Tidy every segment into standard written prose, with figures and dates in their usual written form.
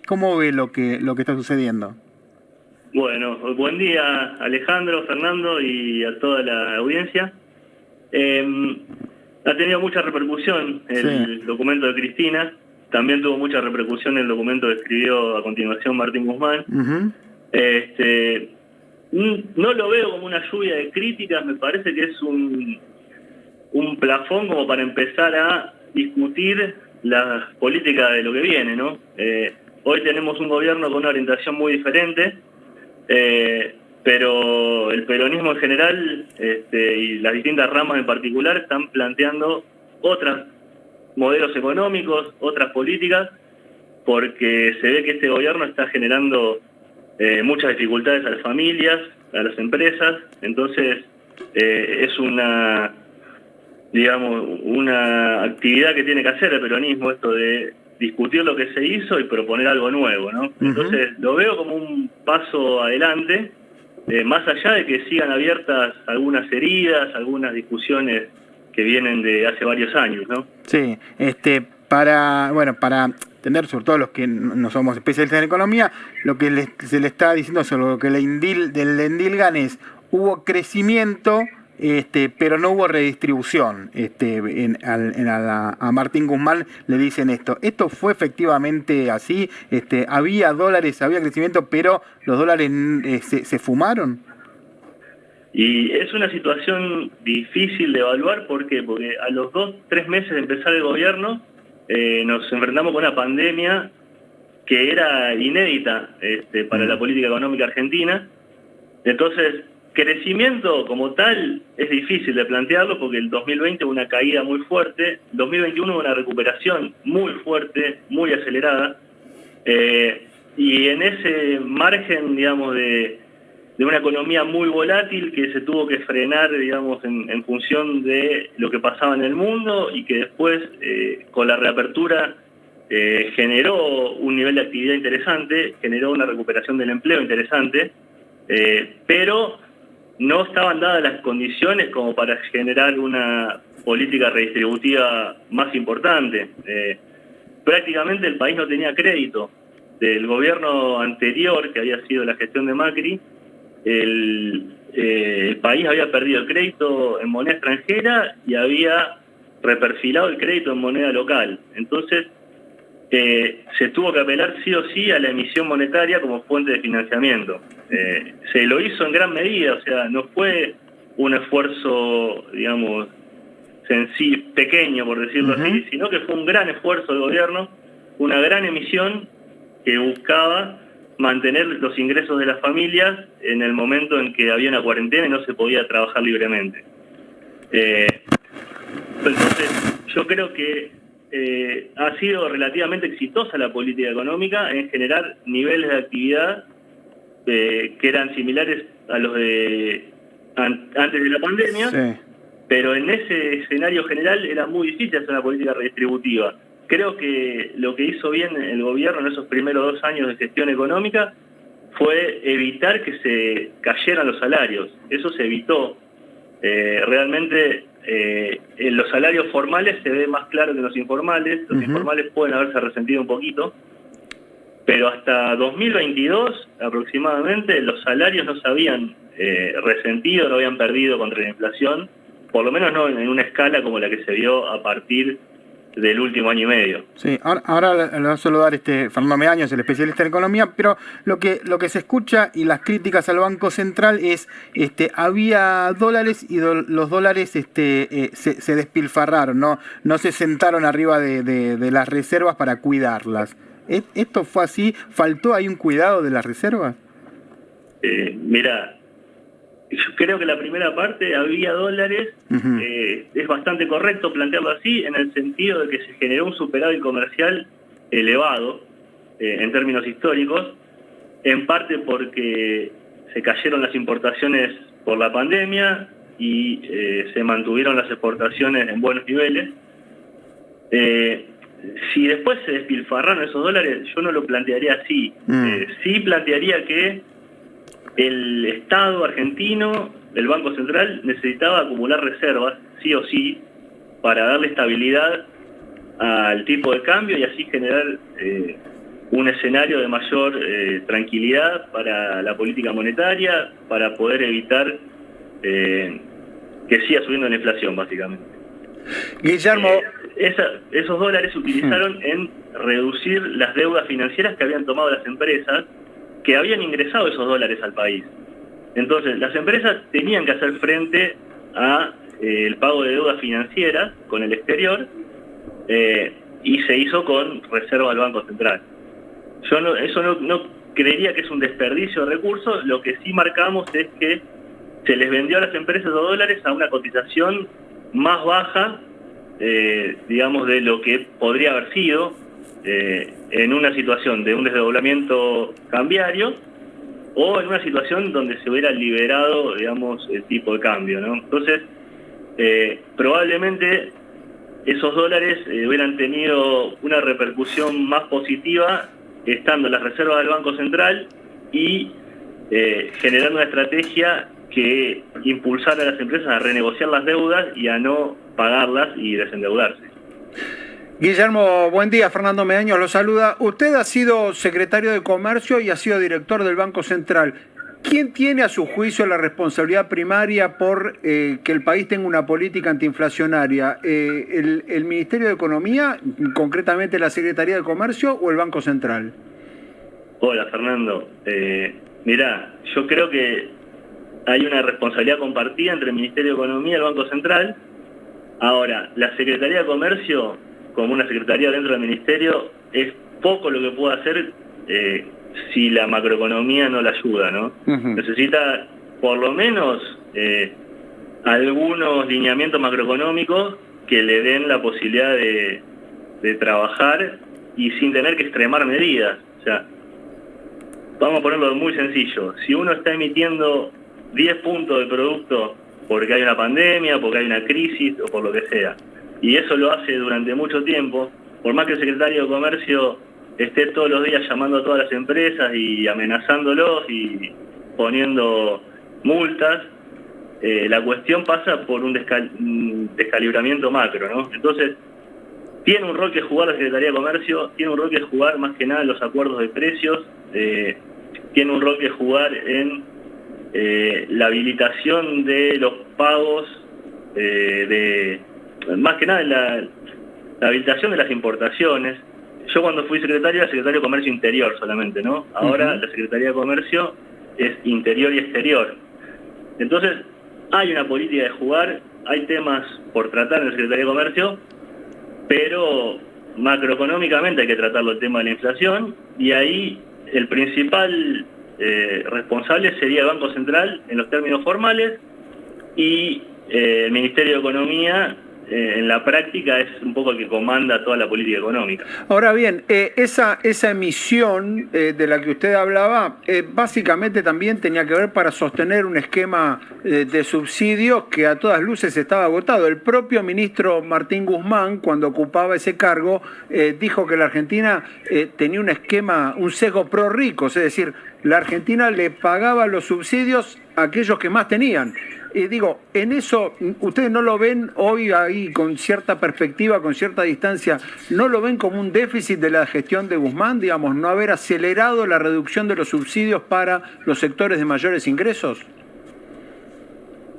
¿Cómo ve lo que está sucediendo? Bueno, buen día Alejandro, Fernando y a toda la audiencia. Ha tenido mucha repercusión Sí. el documento de Cristina, también tuvo mucha repercusión el documento que escribió a continuación Martín Guzmán. Uh-huh. No lo veo como una lluvia de críticas, me parece que es un plafón como para empezar a discutir las políticas de lo que viene, ¿no? Hoy tenemos un gobierno con una orientación muy diferente, pero el peronismo en general y las distintas ramas en particular están planteando otros modelos económicos, otras políticas, porque se ve que este gobierno está generando muchas dificultades a las familias, a las empresas. Entonces es una actividad que tiene que hacer el peronismo, esto de discutir lo que se hizo y proponer algo nuevo, ¿no? Uh-huh. Entonces lo veo como un paso adelante, más allá de que sigan abiertas algunas heridas, algunas discusiones que vienen de hace varios años, ¿no? Sí, para entender, sobre todo los que no somos especialistas en economía, lo que se le está diciendo sobre lo que del endilgan es: hubo crecimiento, pero no hubo redistribución. A Martín Guzmán le dicen esto. ¿Esto fue efectivamente así? ¿Había dólares, había crecimiento, pero los dólares se fumaron? Y es una situación difícil de evaluar. ¿Por qué? Porque a los 2-3 meses de empezar el gobierno nos enfrentamos con una pandemia que era inédita para la política económica argentina. Entonces, crecimiento como tal es difícil de plantearlo porque el 2020 hubo una caída muy fuerte, el 2021 hubo una recuperación muy fuerte, muy acelerada, y en ese margen, digamos, de una economía muy volátil que se tuvo que frenar, digamos, en función de lo que pasaba en el mundo, y que después, con la reapertura, generó un nivel de actividad interesante, generó una recuperación del empleo interesante, pero no estaban dadas las condiciones como para generar una política redistributiva más importante. Prácticamente el país no tenía crédito. Del gobierno anterior, que había sido la gestión de Macri, el país había perdido el crédito en moneda extranjera y había reperfilado el crédito en moneda local. Entonces se tuvo que apelar sí o sí a la emisión monetaria como fuente de financiamiento. Se lo hizo en gran medida, o sea, no fue un esfuerzo, digamos, sencillo, pequeño, por decirlo así, sino que fue un gran esfuerzo del gobierno, una gran emisión que buscaba mantener los ingresos de las familias en el momento en que había una cuarentena y no se podía trabajar libremente. Entonces, yo creo que ha sido relativamente exitosa la política económica en generar niveles de actividad que eran similares a los de antes de la pandemia, sí. Pero en ese escenario general era muy difícil hacer una política redistributiva. Creo que lo que hizo bien el gobierno en esos primeros 2 años de gestión económica fue evitar que se cayeran los salarios. Eso se evitó. Realmente en los salarios formales se ve más claro que en los informales. Los informales pueden haberse resentido un poquito, pero hasta 2022 aproximadamente los salarios no se habían resentido, no habían perdido contra la inflación, por lo menos no en una escala como la que se vio a partir del último año y medio. Sí, ahora le va a saludar Fernando Meaños, el especialista en economía, pero lo que se escucha y las críticas al Banco Central es había dólares y los dólares se despilfarraron, no se sentaron arriba de las reservas para cuidarlas. ¿Esto fue así? ¿Faltó ahí un cuidado de las reservas? Mira, yo creo que la primera parte, había dólares, es bastante correcto plantearlo así, en el sentido de que se generó un superávit comercial elevado en términos históricos, en parte porque se cayeron las importaciones por la pandemia y se mantuvieron las exportaciones en buenos niveles. Si después se despilfarraron esos dólares, yo no lo plantearía así. Sí plantearía que el Estado argentino, el Banco Central, necesitaba acumular reservas, sí o sí, para darle estabilidad al tipo de cambio y así generar un escenario de mayor tranquilidad para la política monetaria, para poder evitar que siga subiendo la inflación, básicamente. Guillermo, Esos dólares se utilizaron en reducir las deudas financieras que habían tomado las empresas, que habían ingresado esos dólares al país. Entonces, las empresas tenían que hacer frente a el pago de deudas financieras con el exterior, y se hizo con reserva del Banco Central. Yo no creería que es un desperdicio de recursos. Lo que sí marcamos es que se les vendió a las empresas los dólares a una cotización más baja, digamos, de lo que podría haber sido en una situación de un desdoblamiento cambiario o en una situación donde se hubiera liberado, digamos, el tipo de cambio, ¿no? Entonces, probablemente esos dólares hubieran tenido una repercusión más positiva estando en las reservas del Banco Central y generando una estrategia que impulsara a las empresas a renegociar las deudas y a no pagarlas y desendeudarse. Guillermo, buen día. Fernando Medaño lo saluda. Usted ha sido secretario de Comercio y ha sido director del Banco Central. ¿Quién tiene a su juicio la responsabilidad primaria por que el país tenga una política antiinflacionaria? ¿El Ministerio de Economía, concretamente la Secretaría de Comercio, o el Banco Central? Hola, Fernando. Mirá, yo creo que hay una responsabilidad compartida entre el Ministerio de Economía y el Banco Central. Ahora, la Secretaría de Comercio, como una secretaría dentro del Ministerio, es poco lo que puede hacer si la macroeconomía no la ayuda, ¿no? Uh-huh. Necesita por lo menos algunos lineamientos macroeconómicos que le den la posibilidad de trabajar y sin tener que extremar medidas. O sea, vamos a ponerlo muy sencillo. Si uno está emitiendo 10 puntos de producto porque hay una pandemia, porque hay una crisis o por lo que sea, y eso lo hace durante mucho tiempo, por más que el secretario de Comercio esté todos los días llamando a todas las empresas y amenazándolos y poniendo multas, la cuestión pasa por un descalibramiento macro, ¿no? Entonces, tiene un rol que jugar la Secretaría de Comercio, tiene un rol que jugar más que nada en los acuerdos de precios, tiene un rol que jugar en la habilitación de los pagos, más que nada en la habilitación de las importaciones. Yo cuando fui secretario era secretario de Comercio Interior solamente, ¿no? Ahora la Secretaría de Comercio es Interior y Exterior. Entonces, hay una política de jugar, hay temas por tratar en la Secretaría de Comercio, pero macroeconómicamente hay que tratarlo el tema de la inflación, y ahí el principal responsable sería el Banco Central en los términos formales, y el Ministerio de Economía en la práctica es un poco el que comanda toda la política económica. Ahora bien, esa emisión de la que usted hablaba, básicamente también tenía que ver para sostener un esquema de subsidios que a todas luces estaba agotado. El propio ministro Martín Guzmán, cuando ocupaba ese cargo, dijo que la Argentina tenía un esquema, un sesgo pro ricos, es decir, la Argentina le pagaba los subsidios a aquellos que más tenían. Digo, en eso, ¿ustedes no lo ven hoy ahí con cierta perspectiva, con cierta distancia, no lo ven como un déficit de la gestión de Guzmán, digamos, no haber acelerado la reducción de los subsidios para los sectores de mayores ingresos?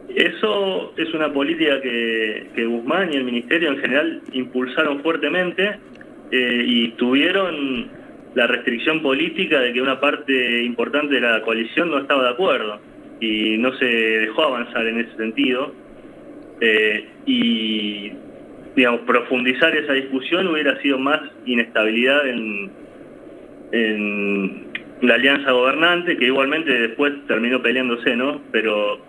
Eso es una política que Guzmán y el Ministerio en general impulsaron fuertemente, y tuvieron la restricción política de que una parte importante de la coalición no estaba de acuerdo, y no se dejó avanzar en ese sentido, y digamos, profundizar esa discusión hubiera sido más inestabilidad en la alianza gobernante, que igualmente después terminó peleándose, ¿no? Pero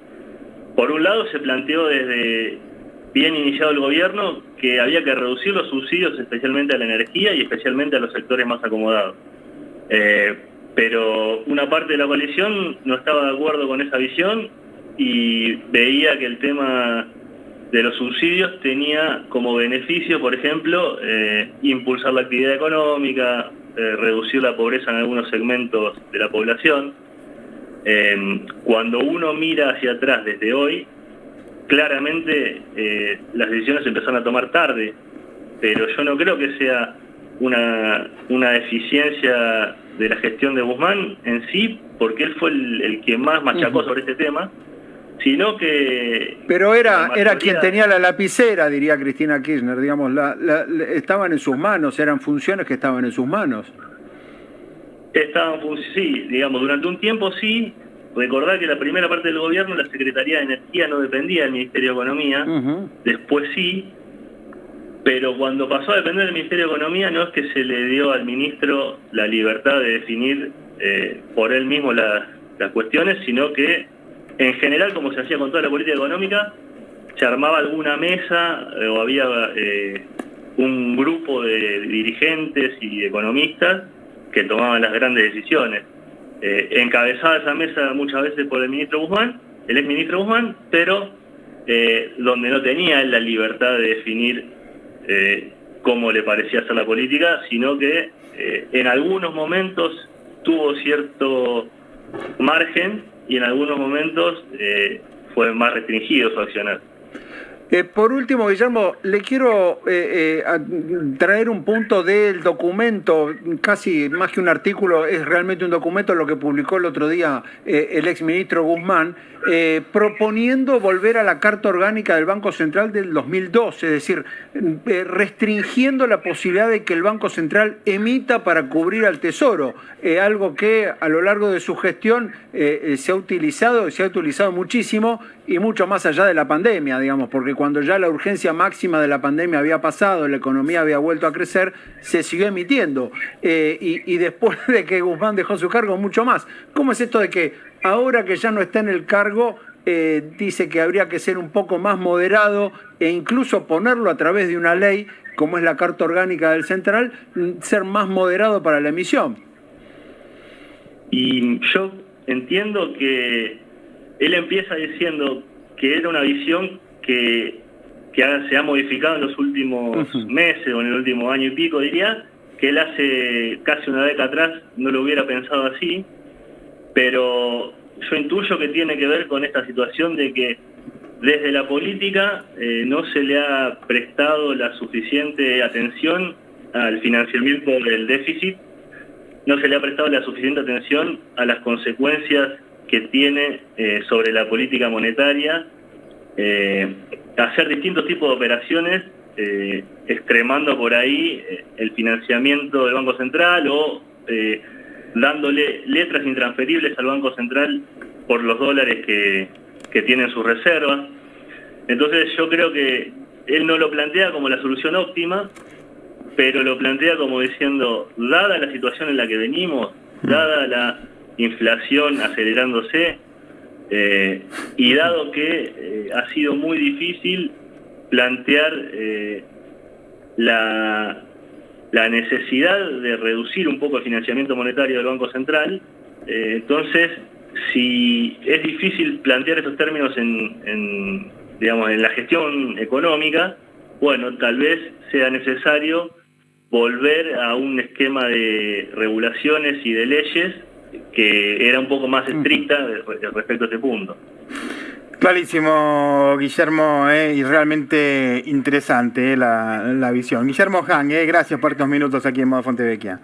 por un lado se planteó desde bien iniciado el gobierno que había que reducir los subsidios, especialmente a la energía y especialmente a los sectores más acomodados. Pero una parte de la coalición no estaba de acuerdo con esa visión y veía que el tema de los subsidios tenía como beneficio, por ejemplo, impulsar la actividad económica, reducir la pobreza en algunos segmentos de la población. Cuando uno mira hacia atrás desde hoy, claramente las decisiones se empezaron a tomar tarde, pero yo no creo que sea una deficiencia de la gestión de Guzmán en sí, porque él fue el que más machacó sobre este tema, sino que... Pero era quien tenía la lapicera, diría Cristina Kirchner, digamos, estaban en sus manos, eran funciones que estaban en sus manos. Sí, digamos, durante un tiempo sí. Recordar que la primera parte del gobierno, la Secretaría de Energía no dependía del Ministerio de Economía, después sí, pero cuando pasó a depender del Ministerio de Economía no es que se le dio al ministro la libertad de definir por él mismo las cuestiones, sino que en general, como se hacía con toda la política económica, se armaba alguna mesa o había un grupo de dirigentes y de economistas que tomaban las grandes decisiones. Encabezada esa mesa muchas veces por el ministro Guzmán, el exministro Guzmán, pero donde no tenía la libertad de definir cómo le parecía hacer la política, sino que en algunos momentos tuvo cierto margen y en algunos momentos fue más restringido su accionar. Por último, Guillermo, le quiero traer un punto del documento, casi más que un artículo, es realmente un documento, lo que publicó el otro día el exministro Guzmán, proponiendo volver a la Carta Orgánica del Banco Central del 2012, es decir, restringiendo la posibilidad de que el Banco Central emita para cubrir al Tesoro, algo que a lo largo de su gestión se ha utilizado muchísimo y mucho más allá de la pandemia, digamos, porque cuando ya la urgencia máxima de la pandemia había pasado, la economía había vuelto a crecer, se siguió emitiendo. Y después de que Guzmán dejó su cargo, mucho más. ¿Cómo es esto de que ahora que ya no está en el cargo, dice que habría que ser un poco más moderado e incluso ponerlo a través de una ley, como es la Carta Orgánica del Central, ser más moderado para la emisión? Y yo entiendo que él empieza diciendo que era una visión que se ha modificado en los últimos meses o en el último año y pico, diría, que él hace casi una década atrás no lo hubiera pensado así, pero yo intuyo que tiene que ver con esta situación de que desde la política no se le ha prestado la suficiente atención al financiamiento del déficit, no se le ha prestado la suficiente atención a las consecuencias que tiene sobre la política monetaria, hacer distintos tipos de operaciones, extremando por ahí el financiamiento del Banco Central o dándole letras intransferibles al Banco Central por los dólares que tienen sus reservas. Entonces yo creo que él no lo plantea como la solución óptima, pero lo plantea como diciendo, dada la situación en la que venimos, dada la inflación acelerándose, y dado que ha sido muy difícil plantear la necesidad de reducir un poco el financiamiento monetario del Banco Central, entonces si es difícil plantear esos términos en la gestión económica, bueno, tal vez sea necesario volver a un esquema de regulaciones y de leyes que era un poco más estricta respecto a este punto. Clarísimo, Guillermo, y realmente interesante la visión. Guillermo Han, gracias por estos minutos aquí en Modo Fontevecchia.